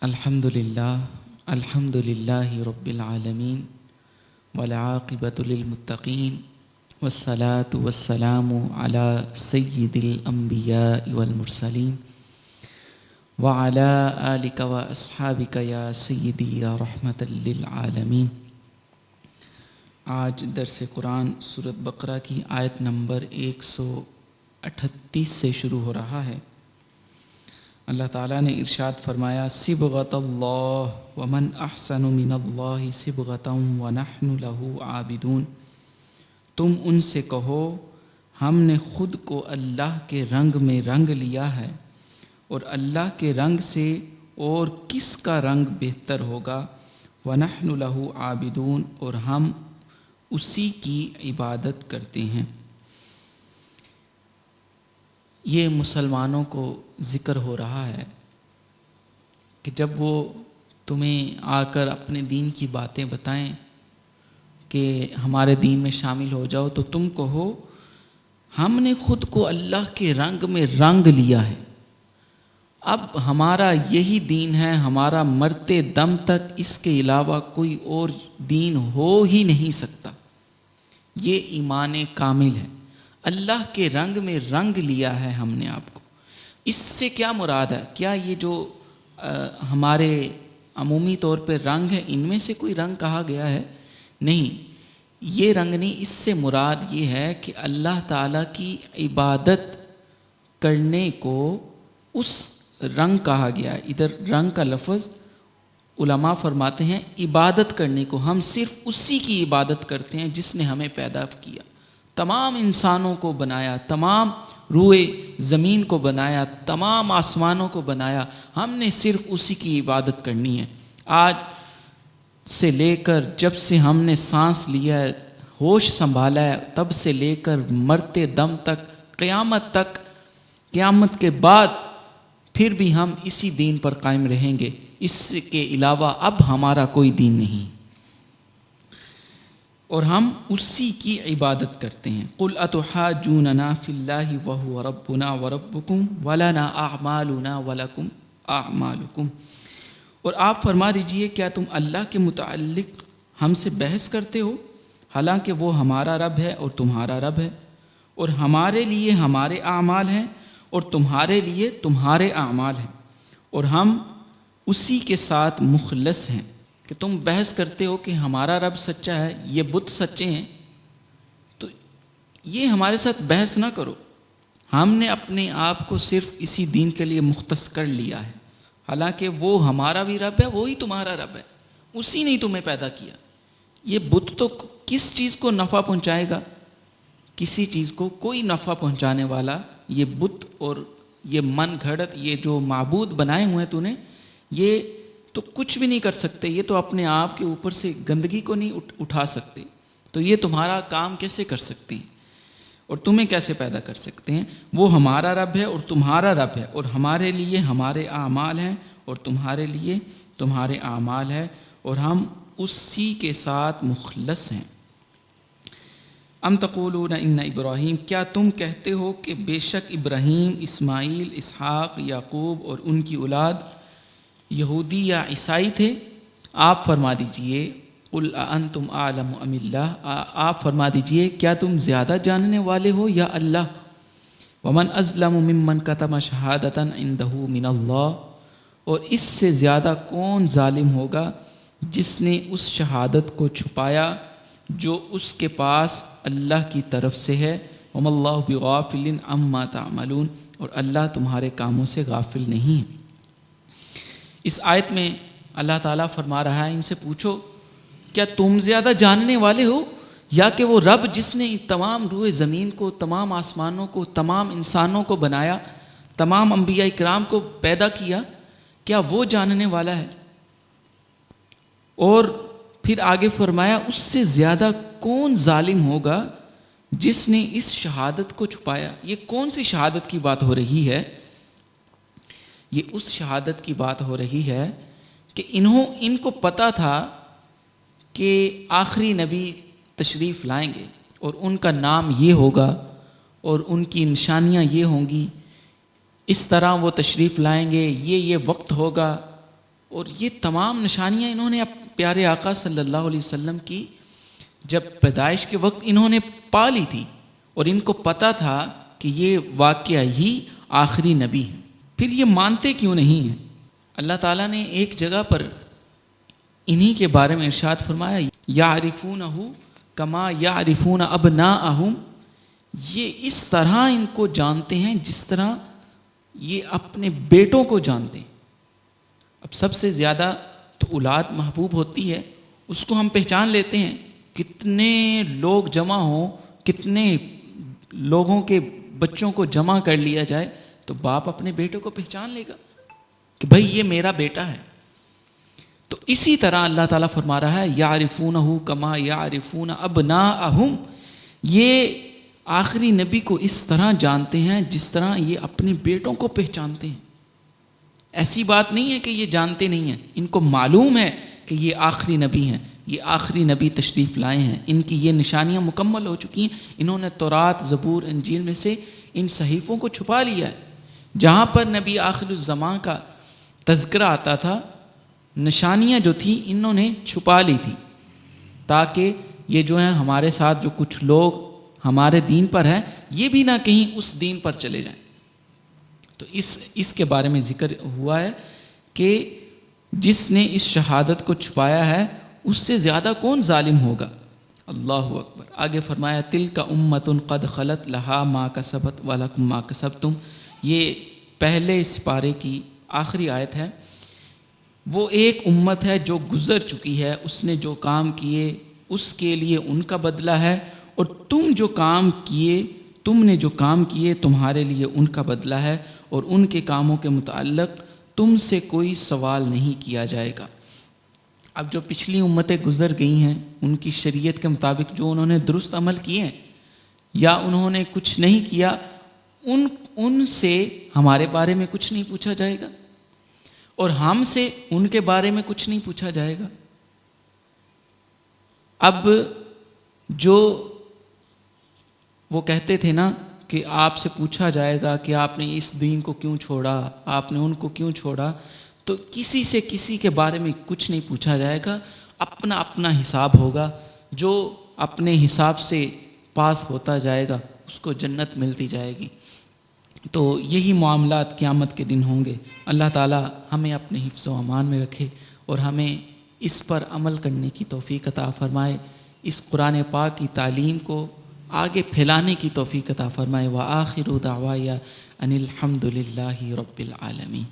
الحمد للہ رب العالمین والعاقبۃ للمتقین والصلاة والسلام علی سید الانبیاء والمرسلین وعلی آلک واصحابک یا سیدی یا رحمۃ للعالمین۔ آج درس قرآن سورۃ بقرہ کی آیت نمبر 138 سے شروع ہو رہا ہے۔ اللہ تعالیٰ نے ارشاد فرمایا صبغۃ اللہ ومن احسن من اللہ صبغۃ ونحن له عابدون۔ تم ان سے کہو ہم نے خود کو اللہ کے رنگ میں رنگ لیا ہے، اور اللہ کے رنگ سے اور کس کا رنگ بہتر ہوگا، ونحن له عابدون، اور ہم اسی کی عبادت کرتے ہیں۔ یہ مسلمانوں کو ذکر ہو رہا ہے کہ جب وہ تمہیں آ کر اپنے دین کی باتیں بتائیں کہ ہمارے دین میں شامل ہو جاؤ، تو تم کہو ہم نے خود کو اللہ کے رنگ میں رنگ لیا ہے، اب ہمارا یہی دین ہے، ہمارا مرتے دم تک اس کے علاوہ کوئی اور دین ہو ہی نہیں سکتا۔ یہ ایمان کامل ہے، اللہ کے رنگ میں رنگ لیا ہے ہم نے آپ کو۔ اس سے کیا مراد ہے؟ کیا یہ جو ہمارے عمومی طور پہ رنگ ہے ان میں سے کوئی رنگ کہا گیا ہے؟ نہیں، یہ رنگ نہیں، اس سے مراد یہ ہے کہ اللہ تعالیٰ کی عبادت کرنے کو اس رنگ کہا گیا ہے۔ ادھر رنگ کا لفظ علماء فرماتے ہیں عبادت کرنے کو، ہم صرف اسی کی عبادت کرتے ہیں جس نے ہمیں پیدا کیا، تمام انسانوں کو بنایا، تمام روئے زمین کو بنایا، تمام آسمانوں کو بنایا، ہم نے صرف اسی کی عبادت کرنی ہے۔ آج سے لے کر جب سے ہم نے سانس لیا ہے، ہوش سنبھالا ہے، تب سے لے کر مرتے دم تک، قیامت کے بعد پھر بھی ہم اسی دین پر قائم رہیں گے، اس کے علاوہ اب ہمارا کوئی دین نہیں، اور ہم اسی کی عبادت کرتے ہیں۔ قُلْ أَتُحَاجُّونَنَا فِي اللَّهِ وَهُوَ رَبُّنَا وَرَبُّكُمْ وَلَنَا أَعْمَالُنَا وَلَكُمْ أَعْمَالُكُمْ۔ اور آپ فرما دیجئے کیا تم اللہ کے متعلق ہم سے بحث کرتے ہو، حالانکہ وہ ہمارا رب ہے اور تمہارا رب ہے، اور ہمارے لیے ہمارے اعمال ہیں اور تمہارے لیے تمہارے اعمال ہیں، اور ہم اسی کے ساتھ مخلص ہیں۔ کہ تم بحث کرتے ہو کہ ہمارا رب سچا ہے، یہ بت سچے ہیں، تو یہ ہمارے ساتھ بحث نہ کرو، ہم نے اپنے آپ کو صرف اسی دین کے لیے مختص کر لیا ہے، حالانکہ وہ ہمارا بھی رب ہے، وہی تمہارا رب ہے، اسی نے تمہیں پیدا کیا۔ یہ بت تو کس چیز کو نفع پہنچائے گا؟ کسی چیز کو کوئی نفع پہنچانے والا یہ بت اور یہ من گھڑت یہ جو معبود بنائے ہوئے ہیں تو نے، یہ تو کچھ بھی نہیں کر سکتے، یہ تو اپنے آپ کے اوپر سے گندگی کو نہیں اٹھا سکتے، تو یہ تمہارا کام کیسے کر سکتے ہیں اور تمہیں کیسے پیدا کر سکتے ہیں؟ وہ ہمارا رب ہے اور تمہارا رب ہے، اور ہمارے لیے ہمارے اعمال ہیں اور تمہارے لیے تمہارے اعمال ہے، اور ہم اسی کے ساتھ مخلص ہیں۔ ام تقولون ان ابراہیم، کیا تم کہتے ہو کہ بے شک ابراہیم، اسماعیل، اسحاق، یعقوب اور ان کی اولاد یہودی یا عیسائی تھے؟ آپ فرما دیجئے قل اانتم اعلم ام اللہ، آپ فرما دیجئے کیا تم زیادہ جاننے والے ہو یا اللہ؟ ومن اظلم ممن کتم شہادۃ عنده من اللہ، اور اس سے زیادہ کون ظالم ہوگا جس نے اس شہادت کو چھپایا جو اس کے پاس اللہ کی طرف سے ہے۔ وما اللہ بغافل عما تعملون، اور اللہ تمہارے کاموں سے غافل نہیں ہے۔ اس آیت میں اللہ تعالیٰ فرما رہا ہے ان سے پوچھو کیا تم زیادہ جاننے والے ہو، یا کہ وہ رب جس نے تمام روئے زمین کو، تمام آسمانوں کو، تمام انسانوں کو بنایا، تمام انبیاء کرام کو پیدا کیا، کیا وہ جاننے والا ہے؟ اور پھر آگے فرمایا اس سے زیادہ کون ظالم ہوگا جس نے اس شہادت کو چھپایا۔ یہ کون سی شہادت کی بات ہو رہی ہے؟ یہ اس شہادت کی بات ہو رہی ہے کہ ان کو پتہ تھا کہ آخری نبی تشریف لائیں گے اور ان کا نام یہ ہوگا اور ان کی نشانیاں یہ ہوں گی، اس طرح وہ تشریف لائیں گے، یہ وقت ہوگا، اور یہ تمام نشانیاں انہوں نے پیارے آقا صلی اللہ علیہ وسلم کی جب پیدائش کے وقت انہوں نے پا لی تھی، اور ان کو پتہ تھا کہ یہ واقعہ ہی آخری نبی ہے، پھر یہ مانتے کیوں نہیں ہیں؟ اللہ تعالیٰ نے ایک جگہ پر انہی کے بارے میں ارشاد فرمایا، یعرفونہ کما یعرفون ابناءہم، یہ اس طرح ان کو جانتے ہیں جس طرح یہ اپنے بیٹوں کو جانتے ہیں۔ اب سب سے زیادہ تو اولاد محبوب ہوتی ہے، اس کو ہم پہچان لیتے ہیں، کتنے لوگ جمع ہوں، کتنے لوگوں کے بچوں کو جمع کر لیا جائے تو باپ اپنے بیٹے کو پہچان لے گا کہ بھائی یہ میرا بیٹا ہے۔ تو اسی طرح اللہ تعالیٰ فرما رہا ہے یعرفونہ کما یعرفون ابناءہم، یہ آخری نبی کو اس طرح جانتے ہیں جس طرح یہ اپنے بیٹوں کو پہچانتے ہیں۔ ایسی بات نہیں ہے کہ یہ جانتے نہیں ہیں، ان کو معلوم ہے کہ یہ آخری نبی ہیں، یہ آخری نبی تشریف لائے ہیں، ان کی یہ نشانیاں مکمل ہو چکی ہیں۔ انہوں نے تورات، زبور، انجیل میں سے ان صحیفوں کو چھپا لیا ہے، جہاں پر نبی آخر الزمان کا تذکرہ آتا تھا، نشانیاں جو تھیں انہوں نے چھپا لی تھی، تاکہ یہ جو ہیں ہمارے ساتھ جو کچھ لوگ ہمارے دین پر ہیں یہ بھی نہ کہیں اس دین پر چلے جائیں۔ تو اس کے بارے میں ذکر ہوا ہے کہ جس نے اس شہادت کو چھپایا ہے اس سے زیادہ کون ظالم ہوگا۔ اللہ اکبر۔ آگے فرمایا تلک امۃ قد خلت لہا ما کسبت ولکم ما کسبتم، یہ پہلے اس پارے کی آخری آیت ہے۔ وہ ایک امت ہے جو گزر چکی ہے، اس نے جو کام کیے اس کے لیے ان کا بدلہ ہے، اور تم نے جو کام کیے تمہارے لیے ان کا بدلہ ہے، اور ان کے کاموں کے متعلق تم سے کوئی سوال نہیں کیا جائے گا۔ اب جو پچھلی امتیں گزر گئی ہیں ان کی شریعت کے مطابق جو انہوں نے درست عمل کیے ہیں یا انہوں نے کچھ نہیں کیا، ان سے ہمارے بارے میں کچھ نہیں پوچھا جائے گا، اور ہم سے ان کے بارے میں کچھ نہیں پوچھا جائے گا۔ اب جو وہ کہتے تھے نا کہ آپ سے پوچھا جائے گا کہ آپ نے اس دین کو کیوں چھوڑا، آپ نے ان کو کیوں چھوڑا، تو کسی سے کسی کے بارے میں کچھ نہیں پوچھا جائے گا، اپنا اپنا حساب ہوگا، جو اپنے حساب سے پاس ہوتا جائے گا اس کو جنت ملتی جائے گی۔ تو یہی معاملات قیامت کے دن ہوں گے۔ اللہ تعالی ہمیں اپنے حفظ و امان میں رکھے اور ہمیں اس پر عمل کرنے کی توفیق عطا فرمائے، اس قرآن پاک کی تعلیم کو آگے پھیلانے کی توفیق عطا فرمائے۔ وآخر دعوایا ان الحمد للہ رب العالمین۔